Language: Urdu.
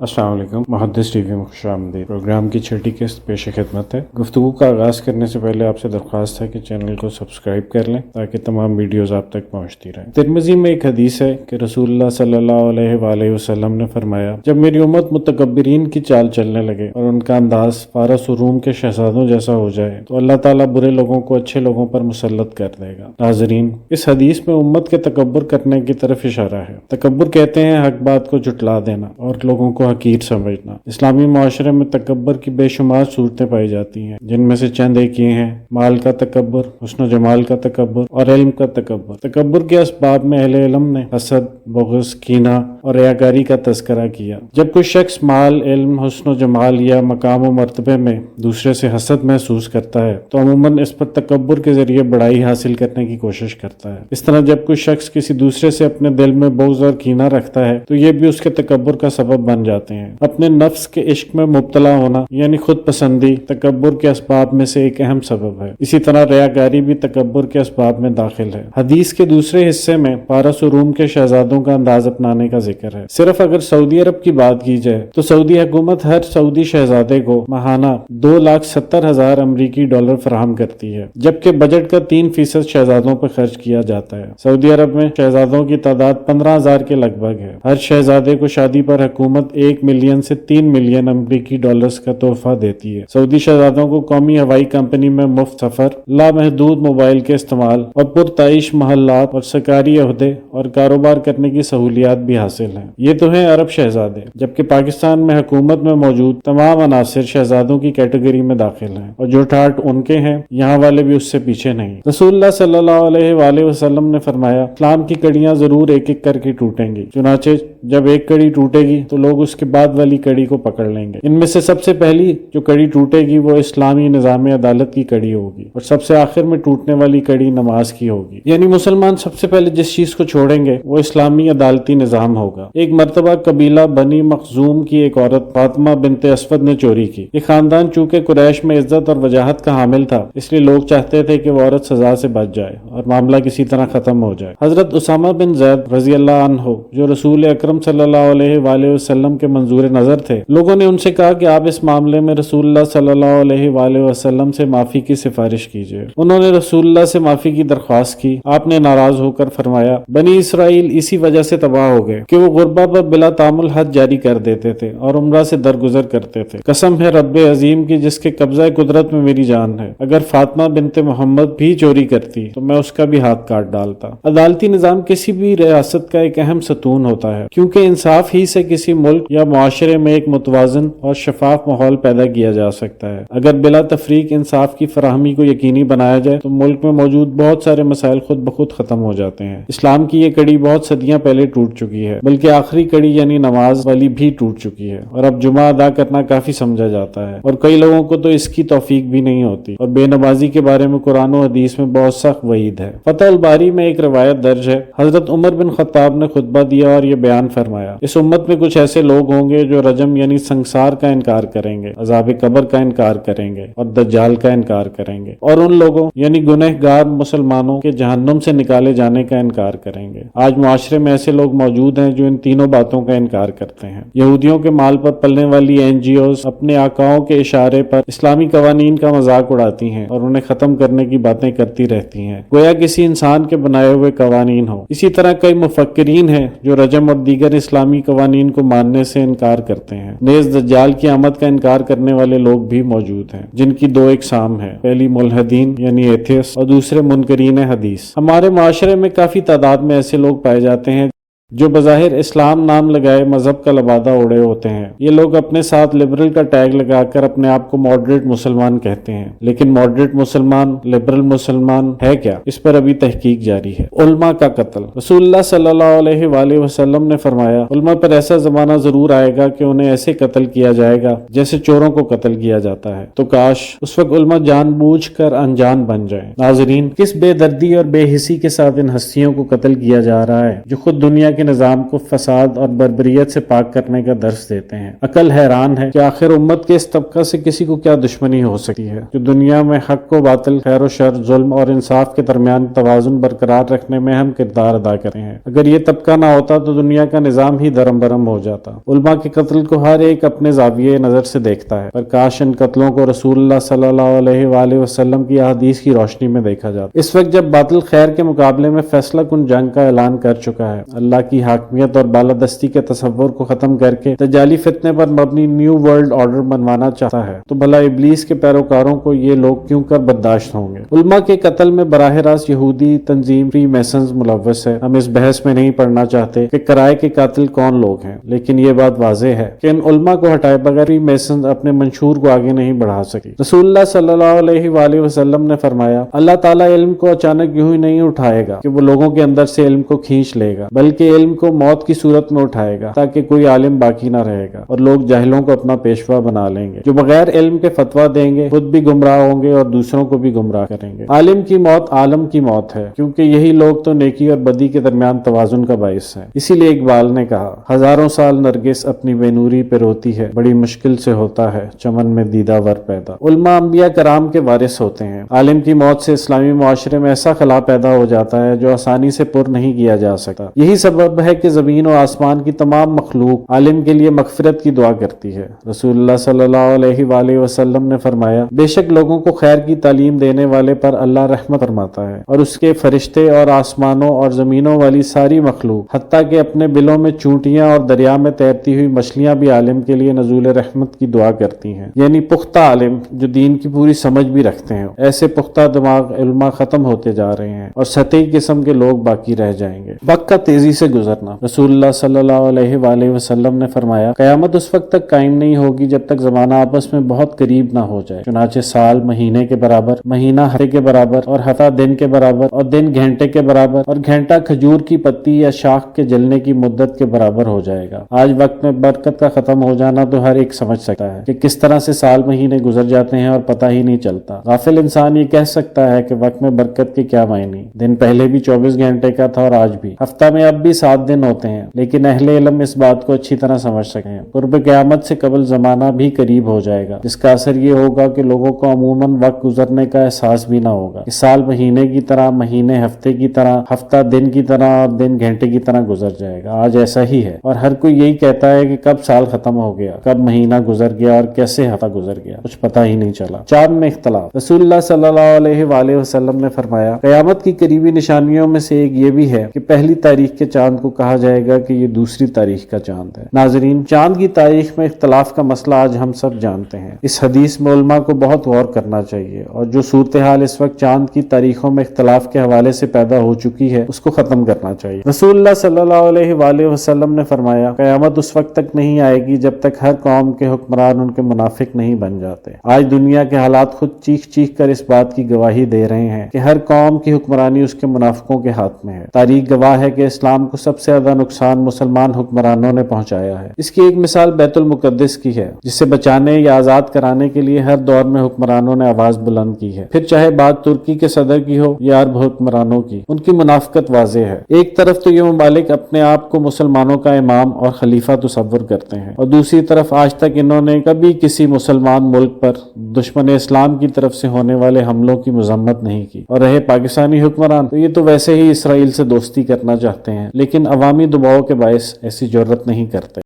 السلام علیکم، محدث ٹی وی میں خوش آمدید۔ پروگرام کی چھٹی قسط پیش خدمت ہے۔ گفتگو کا آغاز کرنے سے پہلے آپ سے درخواست ہے کہ چینل کو سبسکرائب کر لیں تاکہ تمام ویڈیوز آپ تک پہنچتی رہیں۔ ترمذی میں ایک حدیث ہے کہ رسول اللہ صلی اللہ علیہ وآلہ وسلم نے فرمایا، جب میری امت متکبرین کی چال چلنے لگے اور ان کا انداز فارس و روم کے شہزادوں جیسا ہو جائے تو اللہ تعالیٰ برے لوگوں کو اچھے لوگوں پر مسلط کر دے گا۔ ناظرین، اس حدیث میں امت کے تکبر کرنے کی طرف اشارہ ہے۔ تکبر کہتے ہیں حق بات کو جھٹلا دینا اور لوگوں کو حقیر سمجھنا۔ اسلامی معاشرے میں تکبر کی بے شمار صورتیں پائی جاتی ہیں، جن میں سے چند ایک یہ ہیں: مال کا تکبر، حسن و جمال کا تکبر اور علم کا تکبر۔ تکبر کے اسباب میں اہل علم نے حسد، بغض، کینہ اور ریاکاری کا تذکرہ کیا۔ جب کوئی شخص مال، علم، حسن و جمال یا مقام و مرتبے میں دوسرے سے حسد محسوس کرتا ہے تو عموماً اس پر تکبر کے ذریعے بڑائی حاصل کرنے کی کوشش کرتا ہے۔ اس طرح جب کوئی شخص کسی دوسرے سے اپنے دل میں بغض اور کینہ رکھتا ہے تو یہ بھی اس کے تکبر کا سبب بن جاتے ہیں۔ اپنے نفس کے عشق میں مبتلا ہونا یعنی خود پسندی تکبر کے اسباب میں سے ایک اہم سبب ہے۔ اسی طرح ریاکاری بھی تکبر کے اسباب میں داخل ہے۔ حدیث کے دوسرے حصے میں فارس و روم کے شہزادوں کا انداز اپنانے کا ذکر ہے۔ صرف اگر سعودی عرب کی بات کی جائے تو سعودی حکومت ہر سعودی شہزادے کو ماہانہ 2,70,000 امریکی ڈالر فراہم کرتی ہے، جبکہ بجٹ کا 3% شہزادوں پر خرچ کیا جاتا ہے۔ سعودی عرب میں شہزادوں کی تعداد 15,000 کے لگ بھگ ہے۔ ہر شہزادے کو شادی پر حکومت 1 ملین سے 3 ملین امریکی ڈالرز کا تحفہ دیتی ہے۔ سعودی شہزادوں کو قومی ہوائی کمپنی میں مفت سفر، لامحدود موبائل کے استعمال اور پرتعیش محلات اور سرکاری عہدے اور کاروبار کرنے کی سہولیات بھی حاصل ہیں۔ یہ تو ہیں عرب شہزادے، جبکہ پاکستان میں حکومت میں موجود تمام عناصر شہزادوں کی کیٹیگری میں داخل ہیں، اور جو ٹھاٹ ان کے ہیں یہاں والے بھی اس سے پیچھے نہیں۔ رسول اللہ صلی اللہ علیہ وآلہ وسلم نے فرمایا، اسلام کی کڑیاں ضرور ایک ایک کر کے ٹوٹیں گی، چنانچہ جب ایک کڑی ٹوٹے گی تو لوگ اس کے بعد والی کڑی کو پکڑ لیں گے۔ ان میں سے سب سے پہلی جو کڑی ٹوٹے گی وہ اسلامی نظام عدالت کی کڑی ہوگی، اور سب سے آخر میں ٹوٹنے والی کڑی نماز کی ہوگی۔ یعنی مسلمان سب سے پہلے جس چیز کو چھوڑیں گے وہ اسلامی عدالتی نظام ہوگا۔ ایک مرتبہ قبیلہ بنی مخزوم کی ایک عورت فاطمہ بنت اسود نے چوری کی۔ یہ خاندان چونکہ قریش میں عزت اور وجاہت کا حامل تھا، اس لیے لوگ چاہتے تھے کہ وہ عورت سزا سے بچ جائے اور معاملہ کسی طرح ختم ہو جائے۔ حضرت اسامہ بن زید رضی اللہ عنہ، جو رسول اکرم صلی اللہ علیہ وآلہ وسلم کے منظور نظر تھے، لوگوں نے ان سے کہا کہ آپ اس معاملے میں رسول اللہ صلی اللہ علیہ وآلہ وسلم سے معافی کی سفارش کیجیے۔ انہوں نے رسول اللہ سے معافی کی درخواست کی۔ آپ نے ناراض ہو کر فرمایا، بنی اسرائیل اسی وجہ سے تباہ ہو گئے کہ وہ غربا پر بلا تعامل حد جاری کر دیتے تھے اور عمرہ سے درگزر کرتے تھے۔ قسم ہے رب عظیم کی جس کے قبضہ قدرت میں میری جان ہے، اگر فاطمہ بنت محمد بھی چوری کرتی تو میں اس کا بھی ہاتھ کاٹ ڈالتا۔ عدالتی نظام کسی بھی ریاست کا ایک اہم ستون ہوتا ہے، کیونکہ انصاف ہی سے کسی ملک یا معاشرے میں ایک متوازن اور شفاف ماحول پیدا کیا جا سکتا ہے۔ اگر بلا تفریق انصاف کی فراہمی کو یقینی بنایا جائے تو ملک میں موجود بہت سارے مسائل خود بخود ختم ہو جاتے ہیں۔ اسلام کی یہ کڑی بہت صدیاں پہلے ٹوٹ چکی ہے، بلکہ آخری کڑی یعنی نماز والی بھی ٹوٹ چکی ہے، اور اب جمعہ ادا کرنا کافی سمجھا جاتا ہے، اور کئی لوگوں کو تو اس کی توفیق بھی نہیں ہوتی۔ اور بے نمازی کے بارے میں قرآن و حدیث میں بہت سخت وعید ہے۔ فتح الباری میں ایک روایت درج ہے، حضرت عمر بن خطاب نے خطبہ دیا اور یہ بیان فرمایا، اس امت میں کچھ ایسے لوگ ہوں گے جو رجم یعنی سنگسار کا انکار کریں گے، عذاب قبر کا انکار کریں گے اور دجال کا انکار کریں گے، اور ان لوگوں یعنی گنہگار مسلمانوں کے جہنم سے نکالے جانے کا انکار کریں گے۔ آج معاشرے میں ایسے لوگ موجود ہیں جو ان تینوں باتوں کا انکار کرتے ہیں۔ یہودیوں کے مال پر پلنے والی NGOs اپنے آقاؤں کے اشارے پر اسلامی قوانین کا مذاق اڑاتی ہیں اور انہیں ختم کرنے کی باتیں کرتی رہتی ہیں، گویا کسی انسان کے بنائے ہوئے قوانین ہو۔ اسی طرح کئی مفکرین ہیں جو رجم اور دیگر اسلامی قوانین کو ماننے سے انکار کرتے ہیں۔ نیز دجال کی آمد کا انکار کرنے والے لوگ بھی موجود ہیں، جن کی دو اقسام ہیں، پہلی ملحدین یعنی ایتھیس اور دوسرے منکرین حدیث۔ ہمارے معاشرے میں کافی تعداد میں ایسے لوگ پائے جاتے ہیں جو بظاہر اسلام نام لگائے مذہب کا لبادہ اوڑے ہوتے ہیں۔ یہ لوگ اپنے ساتھ لبرل کا ٹیگ لگا کر اپنے آپ کو ماڈریٹ مسلمان کہتے ہیں، لیکن ماڈریٹ مسلمان لبرل مسلمان ہے کیا، اس پر ابھی تحقیق جاری ہے۔ علماء کا قتل۔ رسول اللہ صلی اللہ علیہ وآلہ وسلم نے فرمایا، علماء پر ایسا زمانہ ضرور آئے گا کہ انہیں ایسے قتل کیا جائے گا جیسے چوروں کو قتل کیا جاتا ہے، تو کاش اس وقت علماء جان بوجھ کر انجان بن جائیں۔ ناظرین، کس بے دردی اور بے حسی کے ساتھ ان ہستیوں کو قتل کیا جا رہا ہے جو خود دنیا کے نظام کو فساد اور بربریت سے پاک کرنے کا درس دیتے ہیں۔ عقل حیران ہے کہ آخر امت کے اس طبقہ سے کسی کو کیا دشمنی ہو سکتی ہے جو دنیا میں حق و باطل، خیر و شر، ظلم اور انصاف کے درمیان توازن برقرار رکھنے میں اہم کردار ادا کرتے ہیں۔ اگر یہ طبقہ نہ ہوتا تو دنیا کا نظام ہی درم برم ہو جاتا۔ علماء کے قتل کو ہر ایک اپنے زاویے نظر سے دیکھتا ہے، پر کاش ان قتلوں کو رسول اللہ صلی اللہ علیہ وآلہ وسلم کی احادیث کی روشنی میں دیکھا جاتا۔ اس وقت جب باطل خیر کے مقابلے میں فیصلہ کن جنگ کا اعلان کر چکا ہے، اللہ کی حاکمیت اور بالادستی کے تصور کو ختم کر کے دجالی فتنے پر مبنی نیو ورلڈ آرڈر بنوانا چاہتا ہے، تو بھلا ابلیس کے پیروکاروں کو یہ لوگ کیوں کر برداشت ہوں گے؟ علماء کے قتل میں براہ راست یہودی تنظیم فری میسنز ملوث ہے۔ ہم اس بحث میں نہیں پڑھنا چاہتے کہ کرائے کے قاتل کون لوگ ہیں، لیکن یہ بات واضح ہے کہ ان علماء کو ہٹائے بغیر فری میسنز اپنے منشور کو آگے نہیں بڑھا سکی۔ رسول اللہ صلی اللہ علیہ وآلہ وسلم نے فرمایا، اللہ تعالیٰ علم کو اچانک یوں ہی نہیں اٹھائے گا کہ وہ لوگوں کے اندر سے علم کو کھینچ لے گا، بلکہ علم کو موت کی صورت میں اٹھائے گا تاکہ کوئی عالم باقی نہ رہے گا اور لوگ جاہلوں کو اپنا پیشوا بنا لیں گے، جو بغیر علم کے فتویٰ دیں گے، خود بھی گمراہ ہوں گے اور دوسروں کو بھی گمراہ کریں گے۔ عالم کی موت عالم کی موت ہے، کیونکہ یہی لوگ تو نیکی اور بدی کے درمیان توازن کا باعث ہیں۔ اسی لیے اقبال نے کہا، ہزاروں سال نرگس اپنی بے نوری پہ روتی ہے، بڑی مشکل سے ہوتا ہے چمن میں دیدہ ور پیدا۔ علماء انبیاء کرام کے وارث ہوتے ہیں۔ عالم کی موت سے اسلامی معاشرے میں ایسا خلا پیدا ہو جاتا ہے جو آسانی سے پر نہیں کیا جا سکتا۔ یہی سبب ہے کہ زمین و آسمان کی تمام مخلوق عالم کے لیے مغفرت کی دعا کرتی ہے۔ رسول اللہ صلی اللہ علیہ وآلہ وسلم نے فرمایا، بے شک لوگوں کو خیر کی تعلیم دینے والے پر اللہ رحمت فرماتا ہے، اور اس کے فرشتے اور آسمانوں اور زمینوں والی ساری مخلوق، حتیٰ کہ اپنے بلوں میں چونٹیاں اور دریا میں تیرتی ہوئی مچھلیاں بھی عالم کے لیے نزول رحمت کی دعا کرتی ہیں۔ یعنی پختہ عالم جو دین کی پوری سمجھ بھی رکھتے ہیں۔ ایسے پختہ دماغ علماء ختم ہوتے جا رہے ہیں اور سطحی قسم کے لوگ باقی رہ جائیں گے۔ وقت کا تیزی سے گزرنا۔ رسول اللہ صلی اللہ علیہ وآلہ وسلم نے فرمایا، قیامت اس وقت تک قائم نہیں ہوگی جب تک زمانہ آپس میں بہت قریب نہ ہو جائے، چنانچہ سال مہینے کے برابر، مہینہ ہفتے کے برابر، اور ہفتہ دن کے برابر، اور دن گھنٹے کے برابر، اور گھنٹہ کھجور کی پتی یا شاخ کے جلنے کی مدت کے برابر ہو جائے گا۔ آج وقت میں برکت کا ختم ہو جانا تو ہر ایک سمجھ سکتا ہے کہ کس طرح سے سال مہینے گزر جاتے ہیں اور پتہ ہی نہیں چلتا۔ غافل انسان یہ کہہ سکتا ہے کہ وقت میں برکت کے کیا معنی، دن پہلے بھی 24 گھنٹے کا تھا اور آج بھی، ہفتہ میں اب بھی 7 دن ہوتے ہیں، لیکن اہل علم اس بات کو اچھی طرح سمجھ سکتے ہیں۔ قرب قیامت سے قبل زمانہ بھی قریب ہو جائے گا، جس کا اثر یہ ہوگا کہ لوگوں کو عموماً وقت گزرنے کا احساس بھی نہ ہوگا کہ سال مہینے کی طرح، مہینے ہفتے کی طرح، ہفتہ دن کی طرح اور دن گھنٹے کی طرح گزر جائے گا۔ آج ایسا ہی ہے اور ہر کوئی یہی کہتا ہے کہ کب سال ختم ہو گیا، کب مہینہ گزر گیا اور کیسے ہفتہ گزر گیا، کچھ پتہ ہی نہیں چلا۔ چاند میں اختلاف۔ رسول اللہ صلی اللہ علیہ وآلہ وسلم نے فرمایا، قیامت کی قریبی نشانیوں میں سے ایک یہ بھی ہے کہ پہلی تاریخ کے چاند کو کہا جائے گا کہ یہ دوسری تاریخ کا چاند ہے۔ ناظرین، چاند کی تاریخ میں اختلاف کا مسئلہ آج ہم سب جانتے ہیں۔ اس حدیث میں علماء کو بہت غور کرنا چاہیے اور جو صورتحال اس وقت چاند کی تاریخوں میں اختلاف کے حوالے سے پیدا ہو چکی ہے اس کو ختم کرنا چاہیے۔ رسول اللہ صلی اللہ علیہ وآلہ وسلم نے فرمایا، قیامت اس وقت تک نہیں آئے گی جب تک ہر قوم کے حکمران ان کے منافق نہیں بن جاتے۔ آج دنیا کے حالات خود چیخ چیخ کر اس بات کی گواہی دے رہے ہیں کہ ہر قوم کی حکمرانی اس کے منافقوں کے ہاتھ میں ہے۔ تاریخ گواہ ہے کہ اسلام کو سب سے زیادہ نقصان مسلمان حکمرانوں نے پہنچایا ہے۔ اس کی ایک مثال بیت المقدس کی ہے، جسے بچانے یا آزاد کرانے کے لیے ہر دور میں حکمرانوں نے آواز بلند کی ہے، پھر چاہے بات ترکی کے صدر کی ہو یا عرب حکمرانوں کی۔ ان کی منافقت واضح ہے۔ ایک طرف تو یہ ممالک اپنے آپ کو مسلمانوں کا امام اور خلیفہ تصور کرتے ہیں، اور دوسری طرف آج تک انہوں نے کبھی کسی مسلمان ملک پر دشمن اسلام کی طرف سے ہونے والے حملوں کی مذمت نہیں کی۔ اور رہے پاکستانی حکمران، تو یہ تو ویسے ہی اسرائیل سے دوستی کرنا چاہتے ہیں، لیکن عوامی دباؤ کے باعث ایسی جرات نہیں کرتے۔